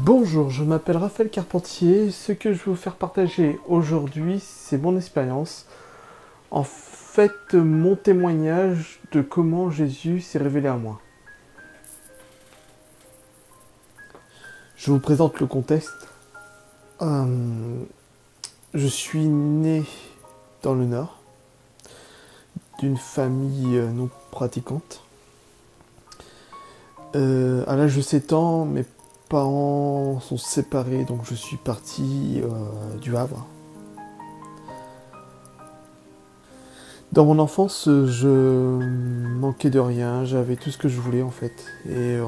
Bonjour, je m'appelle Raphaël Carpentier. Ce que je vais vous faire partager aujourd'hui, c'est mon expérience. En fait, mon témoignage de comment Jésus s'est révélé à moi. Je vous présente le contexte. Je suis né dans le Nord, d'une famille non pratiquante. À l'âge de 7 ans, mes parents sont séparés, donc je suis parti du Havre. Dans mon enfance, je manquais de rien, j'avais tout ce que je voulais en fait. Et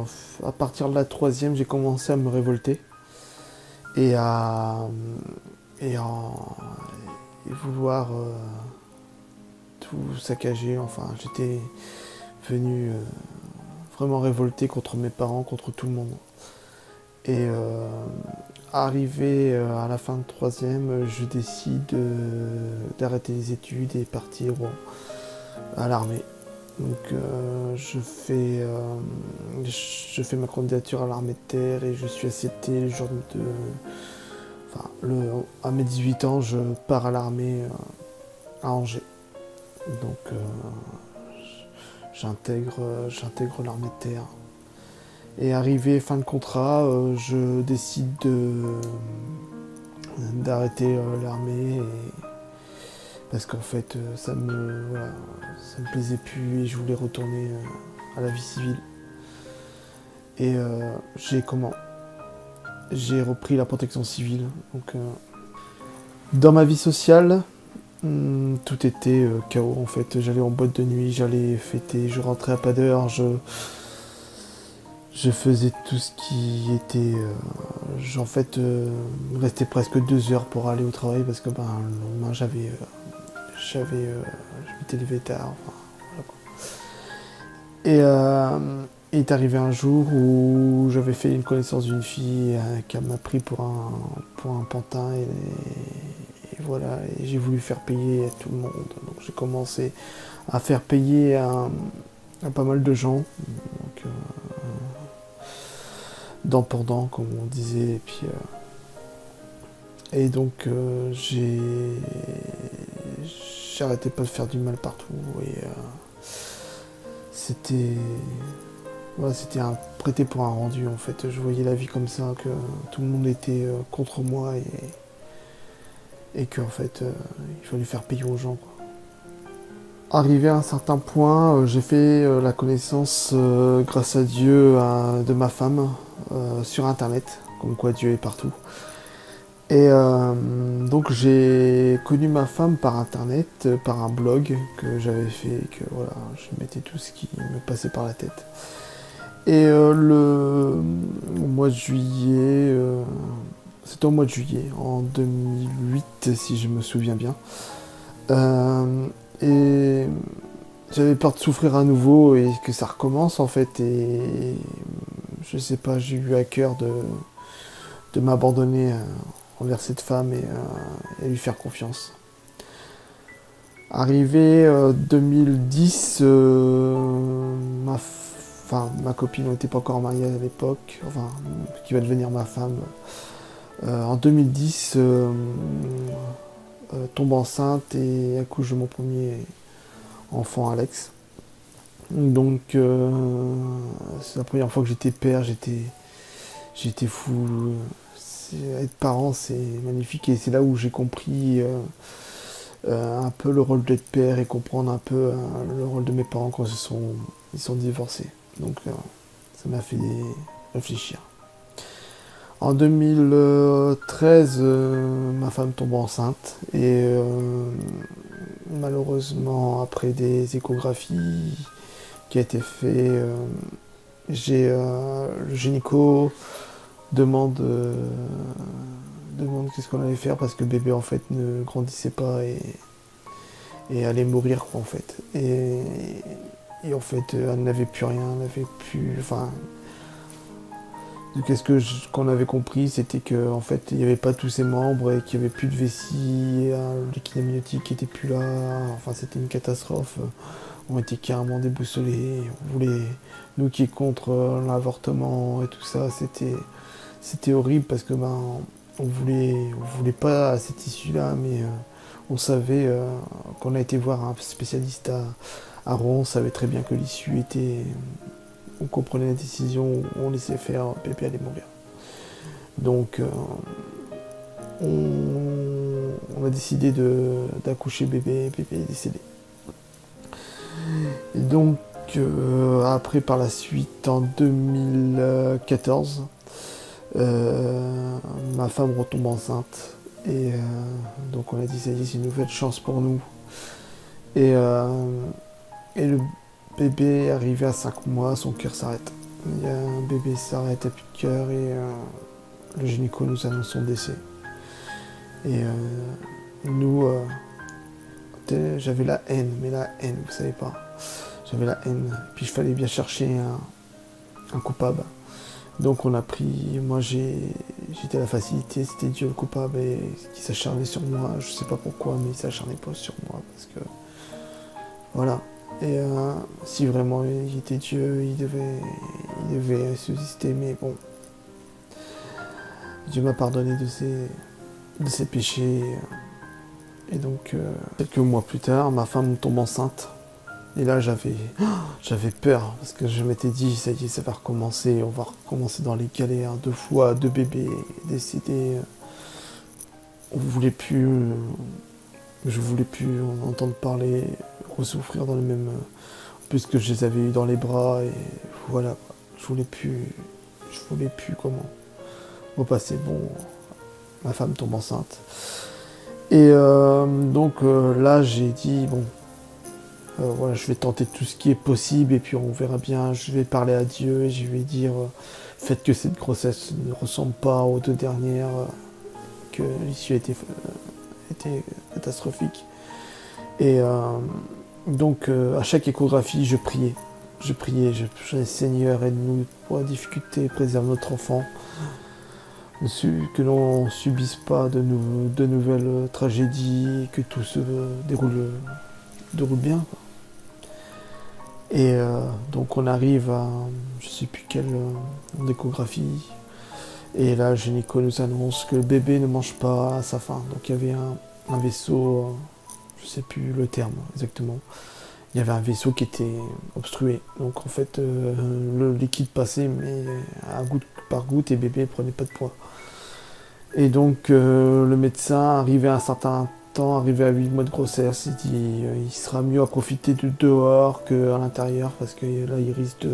à partir de la troisième, j'ai commencé à me révolter et à, et à et vouloir tout saccager. Enfin, j'étais venu vraiment révolté contre mes parents, contre tout le monde. Et arrivé à la fin de troisième, je décide d'arrêter les études et partir à l'armée. Donc je fais ma candidature à l'armée de terre et je suis accepté le jour de... Enfin, à mes 18 ans, je pars à l'armée à Angers. Donc j'intègre l'armée de terre. Et arrivé fin de contrat, je décide d'arrêter l'armée parce qu'en fait ça me plaisait plus et je voulais retourner à la vie civile. Et j'ai repris la protection civile. Donc dans ma vie sociale, tout était chaos en fait. J'allais en boîte de nuit, j'allais fêter, je rentrais à pas d'heure, je faisais tout ce qui était... en fait, il restait presque 2 heures pour aller au travail parce que le lendemain, je m'étais levé tard. Enfin, voilà quoi. Et il est arrivé un jour où j'avais fait une connaissance d'une fille qui m'a pris pour un pantin. Et voilà, et j'ai voulu faire payer à tout le monde. Donc j'ai commencé à faire payer à pas mal de gens. Donc, dent pour dent, comme on disait. Et donc j'arrêtais pas de faire du mal partout. Et c'était un prêté pour un rendu en fait. Je voyais la vie comme ça, que tout le monde était contre moi et qu'en fait il fallait faire payer aux gens, quoi. Arrivé à un certain point, j'ai fait la connaissance, grâce à Dieu, de ma femme sur internet, comme quoi Dieu est partout. Et donc j'ai connu ma femme par internet, par un blog que j'avais fait, que voilà, je mettais tout ce qui me passait par la tête. Et au mois de juillet, c'était au mois de juillet, en 2008 si je me souviens bien. Et j'avais peur de souffrir à nouveau et que ça recommence en fait. Et je sais pas, j'ai eu à cœur de m'abandonner envers cette femme et lui faire confiance. Arrivé 2010, ma copine n'était pas encore mariée à l'époque, enfin, qui va devenir ma femme. En 2010, tombe enceinte et accouche de mon premier enfant, Alex. Donc c'est la première fois que j'étais père, j'étais fou. Être parent, c'est magnifique et c'est là où j'ai compris un peu le rôle d'être père et comprendre un peu le rôle de mes parents quand ils sont divorcés. Donc ça m'a fait réfléchir. En 2013, ma femme tombe enceinte et malheureusement, après des échographies qui a été fait, le gynéco demande qu'est-ce qu'on allait faire parce que le bébé en fait ne grandissait pas et allait mourir quoi, en fait. Et en fait, elle n'avait plus rien, elle n'avait plus, enfin, qu'on avait compris, c'était que en fait il n'y avait pas tous ses membres et qu'il n'y avait plus de vessie, l'équilibre amniotique qui était plus là. Enfin, c'était une catastrophe. On était carrément déboussolés. On voulait, nous qui est contre l'avortement et tout ça, c'était c'était horrible parce que on voulait pas cette issue-là, mais on savait qu'on a été voir un spécialiste à Rouen, on savait très bien que l'issue était, on comprenait la décision, on laissait faire, bébé allait mourir. Donc on a décidé d'accoucher bébé est décédé. Et donc après par la suite en 2014, ma femme retombe enceinte et donc on a dit ça y est, c'est une nouvelle chance pour nous. Et le bébé est arrivé à 5 mois, son cœur s'arrête. Il y a un bébé s'arrête, à plus de cœur et le gynéco nous annonce son décès. Et nous, j'avais la haine, mais la haine, vous savez pas. J'avais la haine. Puis il fallait bien chercher un coupable. Donc on a pris, moi j'étais à la facilité, c'était Dieu le coupable et qui s'acharnait sur moi. Je sais pas pourquoi, mais il s'acharnait pas sur moi parce que voilà. Et si vraiment il était Dieu, il devait subsister, mais bon. Dieu m'a pardonné de ses péchés. Et donc, quelques mois plus tard, ma femme tombe enceinte. Et là, j'avais peur, parce que je m'étais dit, ça y est, ça va recommencer, on va recommencer dans les galères, 2 fois, 2 bébés décédés. Je voulais plus en entendre parler, ressouffrir dans le même... puisque je les avais eus dans les bras, et voilà, je voulais plus comment repasser. Bon, ma femme tombe enceinte. Et donc là, j'ai dit, bon, voilà, je vais tenter tout ce qui est possible, et puis on verra bien, je vais parler à Dieu, et je vais dire, faites que cette grossesse ne ressemble pas aux 2 dernières, que l'issue était catastrophique. Et donc à chaque échographie, je priais, Seigneur, aide-nous pour la difficulté, préserve notre enfant, que l'on ne subisse pas de nouvelles tragédies, que tout se déroule bien, quoi. Et donc on arrive à, je sais plus quelle échographie, et là le gynéco nous annonce que le bébé ne mange pas à sa faim. Donc il y avait un vaisseau, je sais plus le terme exactement, il y avait un vaisseau qui était obstrué. Donc en fait le liquide passait, mais à goutte par goutte, et bébé prenait pas de poids. Et donc le médecin, arrivé à un certain temps, arrivé à 8 mois de grossesse, il dit il sera mieux à profiter de dehors qu'à l'intérieur, parce que là il risque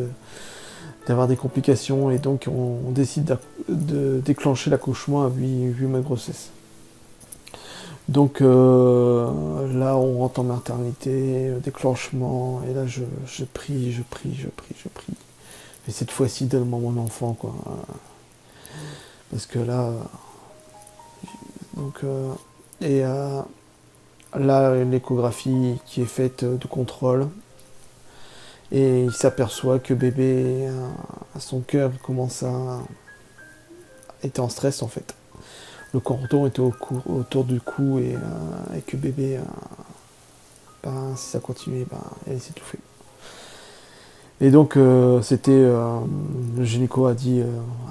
d'avoir des complications, et donc on décide de déclencher l'accouchement à 8 mois de grossesse. Donc là on rentre en maternité, déclenchement, et là je prie. Mais cette fois-ci, donne-moi mon enfant, quoi. Parce que là... Donc, et là, l'échographie qui est faite de contrôle, et il s'aperçoit que bébé, son cœur commence à être en stress en fait. Le cordon était autour du cou, et que bébé, si ça continuait, elle allait s'étouffer. Et donc c'était, le gynéco a dit,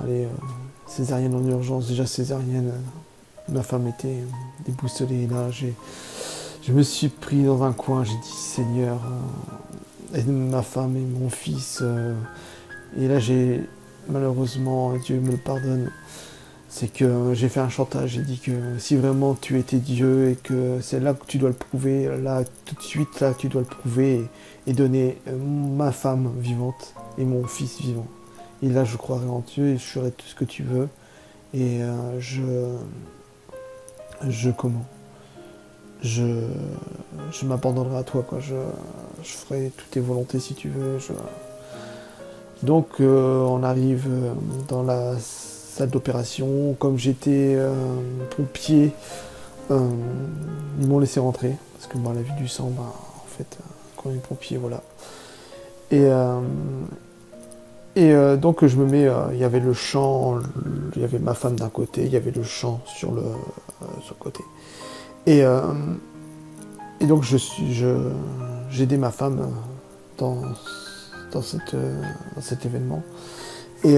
allez, césarienne en urgence, déjà césarienne. Ma femme était déboussolée, là je me suis pris dans un coin, j'ai dit Seigneur, aide ma femme et mon fils. Et là malheureusement, Dieu me le pardonne, c'est que j'ai fait un chantage, j'ai dit que si vraiment tu étais Dieu et que c'est là que tu dois le prouver, là tout de suite là tu dois le prouver, et donner ma femme vivante et mon fils vivant. Et là je croirai en Dieu et je ferai tout ce que tu veux, et je m'abandonnerai à toi, quoi. Je ferai toutes tes volontés si tu veux. Donc on arrive dans la salle d'opération. Comme j'étais pompier, ils m'ont laissé rentrer, parce que la vue du sang, en fait, quand on est pompier, voilà. Et donc je me mets, il y avait le champ, il y avait ma femme d'un côté, il y avait le champ sur le côté. Et donc j'ai aidé ma femme dans cet événement. Et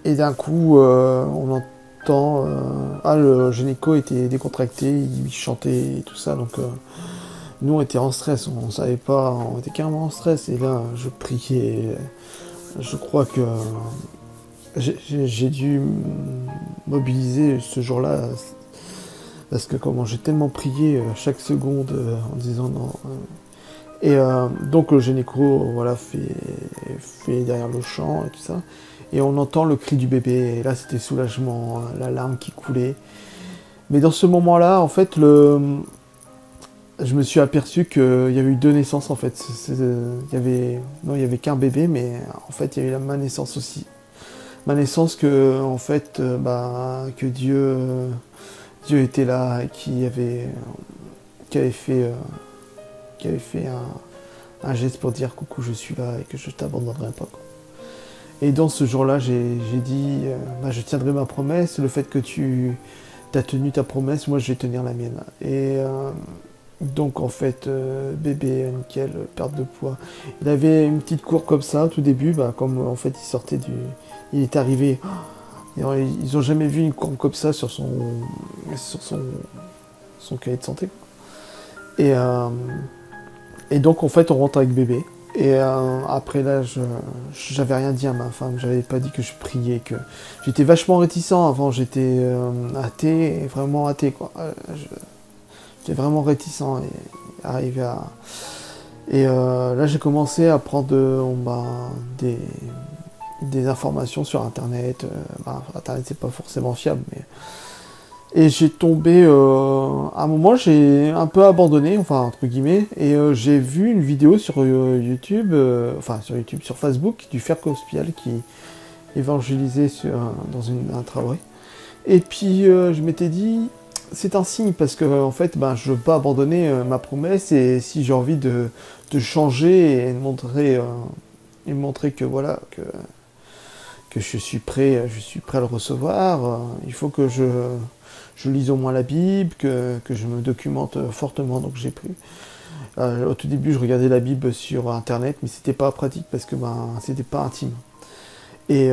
Et d'un coup, on entend... le gynéco était décontracté, il chantait et tout ça, donc nous on était en stress, on savait pas, on était carrément en stress, et là je priais, je crois que j'ai dû mobiliser ce jour-là, parce que comment j'ai tellement prié chaque seconde en disant non. Et donc le gynéco voilà, fait derrière le chant et tout ça. Et on entend le cri du bébé. Et là c'était soulagement, la larme qui coulait. Mais dans ce moment-là, en fait, je me suis aperçu qu'il y avait eu 2 naissances en fait. Il y avait qu'un bébé, mais en fait il y a eu ma naissance aussi. Ma naissance en fait, que Dieu était là et qui avait fait un geste pour dire coucou, je suis là et que je t'abandonnerai pas, quoi. Et dans ce jour-là, j'ai dit je tiendrai ma promesse, le fait que tu as tenu ta promesse, moi je vais tenir la mienne. Et donc en fait, bébé, nickel, perte de poids. Il avait une petite courbe comme ça, tout début, comme en fait il est arrivé. Ils ont jamais vu une courbe comme ça sur son cahier de santé, quoi. Et donc en fait on rentre avec bébé. Et après là, j'avais rien dit à ma femme, j'avais pas dit que je priais, que j'étais vachement réticent avant, j'étais athée, et vraiment athée, quoi. J'étais vraiment réticent et arrivé à... Et là j'ai commencé à prendre des informations sur internet. Internet c'est pas forcément fiable, mais... Et j'ai tombé, à un moment j'ai un peu abandonné, enfin entre guillemets, et j'ai vu une vidéo sur YouTube, sur Facebook, du Frère Cospial qui évangélisait dans un travail. Et puis je m'étais dit, c'est un signe parce que en fait, je veux pas abandonner ma promesse, et si j'ai envie de changer et de montrer que voilà que je suis prêt à le recevoir, il faut que je lise au moins la Bible, que je me documente fortement, donc j'ai pris. Au tout début, je regardais la Bible sur Internet, mais c'était pas pratique parce que c'était pas intime. Et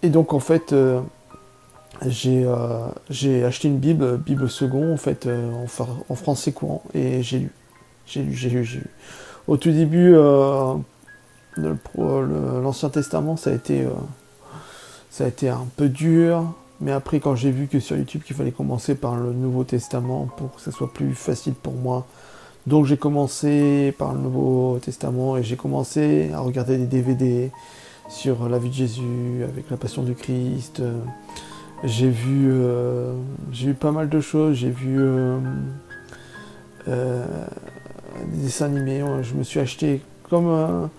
donc en fait, j'ai acheté une Bible second, en fait, en français courant, et j'ai lu. J'ai lu. Au tout début, l'Ancien Testament, ça a été un peu dur. Mais après, quand j'ai vu que sur YouTube, qu'il fallait commencer par le Nouveau Testament pour que ça soit plus facile pour moi, donc j'ai commencé par le Nouveau Testament et j'ai commencé à regarder des DVD sur la vie de Jésus, avec la Passion du Christ. J'ai vu pas mal de choses. J'ai vu des dessins animés. Je me suis acheté comme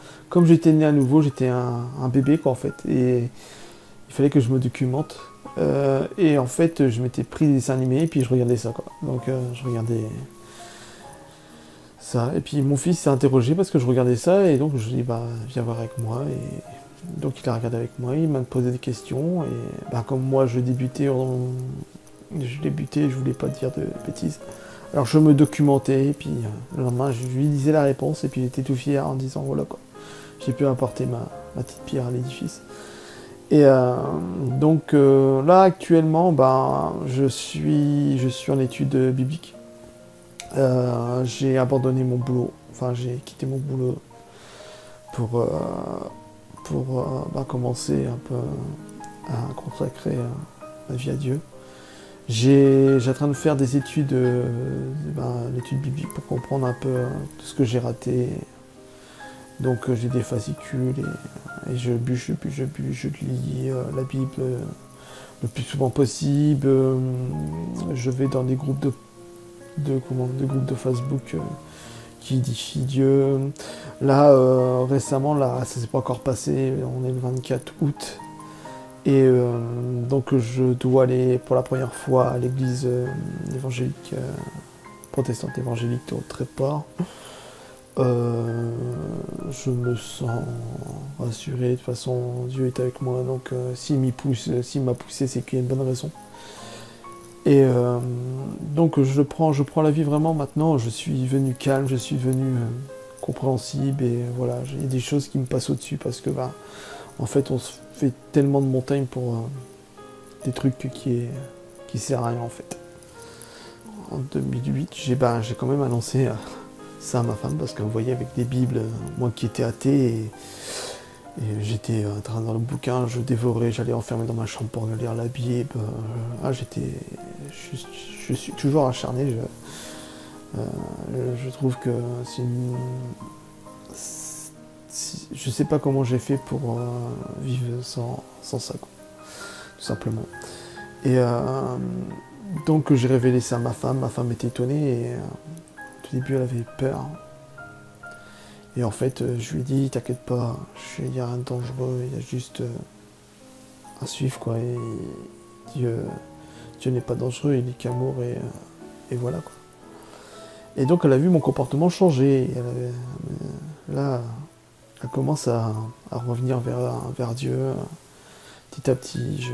j'étais né à nouveau, j'étais un bébé, quoi, en fait, et il fallait que je me documente. Et en fait, je m'étais pris des dessins animés et puis je regardais ça, quoi. Donc je regardais ça. Et puis mon fils s'est interrogé parce que je regardais ça, et donc je lui ai dit viens voir avec moi. Et donc il a regardé avec moi, il m'a posé des questions, et comme moi je débutais, je voulais pas dire de bêtises. Alors je me documentais, et puis le lendemain je lui disais la réponse, et puis j'étais tout fier en disant voilà, quoi, j'ai pu apporter ma petite pierre à l'édifice. Et donc là actuellement, je suis en études bibliques. J'ai abandonné mon boulot, enfin j'ai quitté mon boulot pour commencer un peu à consacrer ma vie à Dieu. J'ai en train de faire des études, l'étude biblique, pour comprendre un peu tout ce que j'ai raté. Donc j'ai des fascicules, et je bûche, je lis la Bible le plus souvent possible. Je vais dans des groupes de Facebook qui édifient Dieu. Là, récemment, là, ça s'est pas encore passé, on est le 24 août. Et donc je dois aller pour la première fois à l'église évangélique, protestante évangélique de Tréport. Je me sens rassuré, de toute façon Dieu est avec moi, donc s'il m'a poussé, c'est qu'il y a une bonne raison. Et donc je prends la vie vraiment maintenant, je suis devenu calme, je suis devenu compréhensible, et voilà, il y a des choses qui me passent au-dessus parce que en fait fait tellement de montagnes pour des trucs qui sert à rien en fait. En 2008, j'ai quand même annoncé ça à ma femme parce qu'elle voyait avec des bibles, moi qui étais athée et j'étais en train dans le bouquin, je dévorais, j'allais enfermer dans ma chambre pour lire la Bible. Je suis toujours acharné. Je trouve que je sais pas comment j'ai fait pour vivre sans ça, quoi, tout simplement. Et donc j'ai révélé ça à ma femme était étonnée et au tout début elle avait peur. Et en fait je lui ai dit t'inquiète pas, il n'y a rien de dangereux, il y a juste à suivre quoi. Et Dieu n'est pas dangereux, il n'est qu'amour et voilà quoi. Et donc elle a vu mon comportement changer. Là, elle commence à revenir vers Dieu. Petit à petit,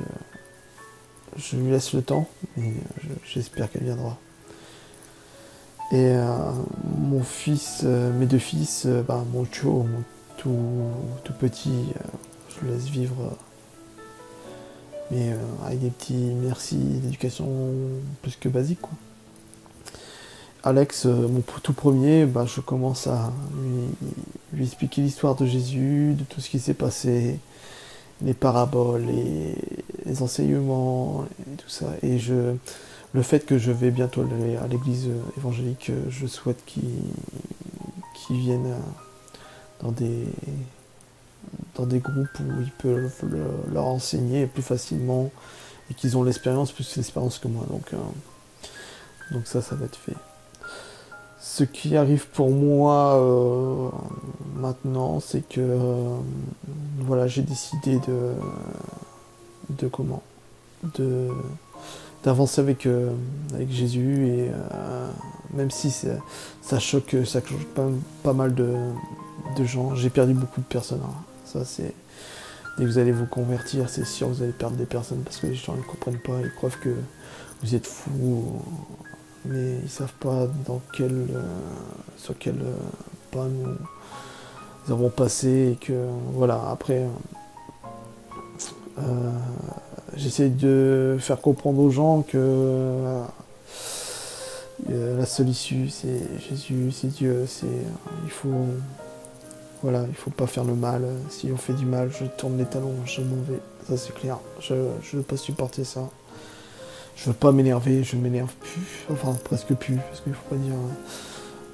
je lui laisse le temps, mais j'espère qu'elle viendra. Et mes deux fils, mon Cho, mon tout petit, je le laisse vivre, mais avec des petits merci d'éducation plus que basique, quoi. Alex, mon tout premier, je commence à lui expliquer l'histoire de Jésus, de tout ce qui s'est passé, les paraboles, les enseignements, et tout ça. Et le fait que je vais bientôt aller à l'église évangélique, je souhaite qu'ils viennent dans des groupes où ils peuvent leur enseigner plus facilement et qu'ils ont plus d'expérience que moi. Donc ça va être fait. Ce qui arrive pour moi maintenant, c'est que voilà, j'ai décidé d'avancer avec Jésus et même si ça choque pas mal de gens. J'ai perdu beaucoup de personnes. Hein. Ça c'est dès que vous allez vous convertir, c'est sûr que vous allez perdre des personnes parce que les gens ne comprennent pas, ils croient que vous êtes fou. Mais ils savent pas sur quel pas nous avons passé et que voilà, après j'essaie de faire comprendre aux gens que la seule issue c'est Jésus, c'est Dieu, il faut pas faire le mal. Si on fait du mal, je tourne les talons, je m'en vais, ça c'est clair, je veux pas supporter ça. Je veux pas m'énerver, je m'énerve plus, enfin presque plus, parce qu'il faut pas dire.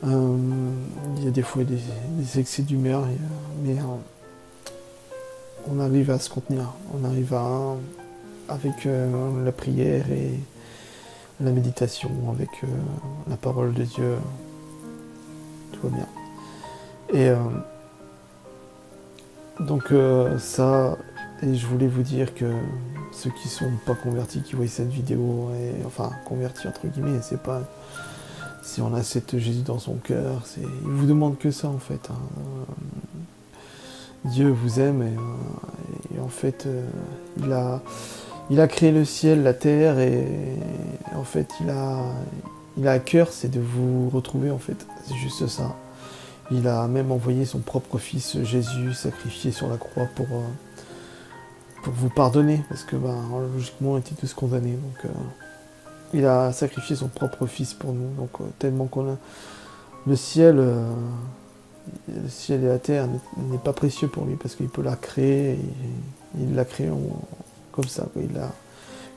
Il y a des fois des excès d'humeur, mais on arrive à se contenir, on arrive avec la prière et la méditation, avec la parole de Dieu, tout va bien. Et donc ça, et je voulais vous dire que ceux qui sont pas convertis, qui voient cette vidéo, enfin convertis entre guillemets, c'est pas si on accepte Jésus dans son cœur, il vous demande que ça en fait. Hein. Dieu vous aime et en fait il a créé le ciel, la terre et en fait il a à cœur, c'est de vous retrouver en fait, c'est juste ça. Il a même envoyé son propre fils Jésus sacrifié sur la croix pour vous pardonner, parce que logiquement on était tous condamnés, donc il a sacrifié son propre fils pour nous, donc tellement qu'on a le ciel et la terre n'est pas précieux pour lui, parce qu'il peut la créer, et il l'a créé comme ça, quoi.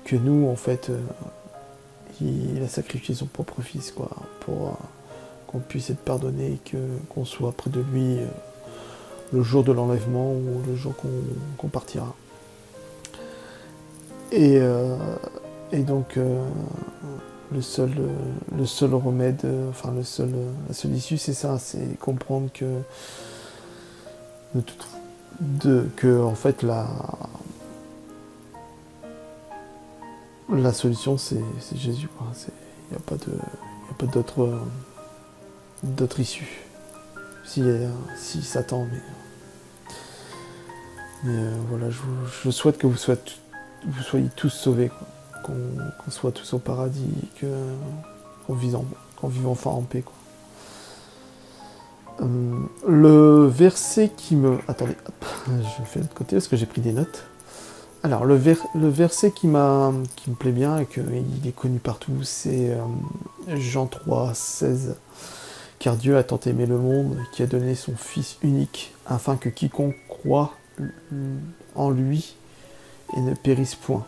Que nous en fait il a sacrifié son propre fils, quoi, pour qu'on puisse être pardonné et qu'on soit près de lui le jour de l'enlèvement ou le jour qu'on partira. Et donc le seul remède, la seule issue, c'est ça, c'est comprendre que en fait la solution c'est Jésus, quoi. Il n'y a pas d'autre issue. Si Satan, mais voilà, je souhaite que vous soyez tous sauvés, quoi. Qu'on soit tous au paradis, qu'on vive enfin en paix, quoi. Le verset qui me... Attendez, hop, je fais de l'autre côté parce que j'ai pris des notes. Alors, le verset qui me plaît bien et qu'il est connu partout, c'est Jean 3, 16. Car Dieu a tant aimé le monde qu'il a donné son Fils unique, afin que quiconque croit en lui et ne périsse point,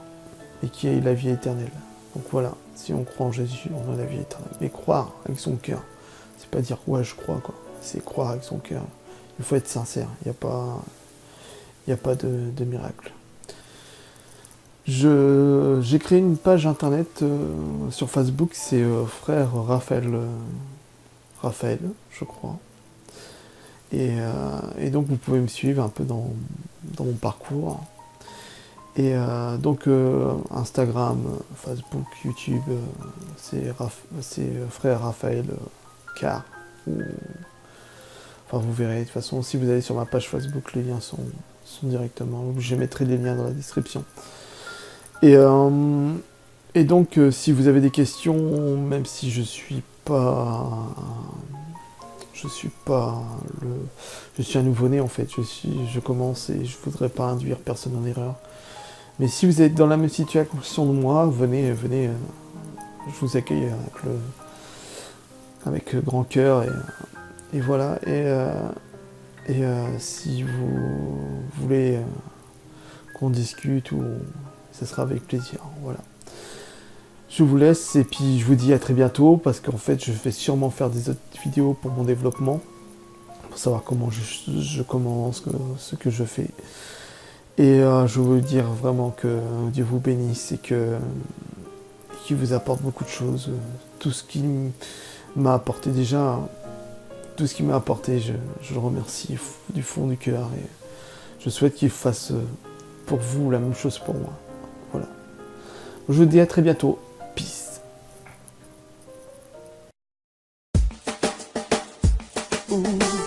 et qui ait la vie éternelle. Donc voilà, si on croit en Jésus, on a la vie éternelle. Mais croire avec son cœur, c'est pas dire ouais je crois quoi, c'est croire avec son cœur. Il faut être sincère, il n'y a pas de miracle. J'ai créé une page internet sur Facebook, c'est frère Raphaël, je crois. Et donc vous pouvez me suivre un peu dans mon parcours. Et donc Instagram, Facebook, YouTube, c'est frère Raphaël Car. Enfin vous verrez, de toute façon si vous allez sur ma page Facebook, les liens sont directement. Je mettrai les liens dans la description. Et donc si vous avez des questions, même si je suis un nouveau-né en fait, je commence et je voudrais pas induire personne en erreur. Mais si vous êtes dans la même situation de moi, venez, je vous accueille avec grand cœur et voilà. Et si vous voulez qu'on discute, ça sera avec plaisir. Voilà. Je vous laisse et puis je vous dis à très bientôt parce qu'en fait je vais sûrement faire des autres vidéos pour mon développement, pour savoir comment je commence, ce que je fais. Et je veux vous dire vraiment que Dieu vous bénisse et qu'il vous apporte beaucoup de choses. Tout ce qui m'a apporté déjà, tout ce qui m'a apporté, je le remercie du fond du cœur et je souhaite qu'il fasse pour vous la même chose pour moi. Voilà. Je vous dis à très bientôt. Peace. Ooh.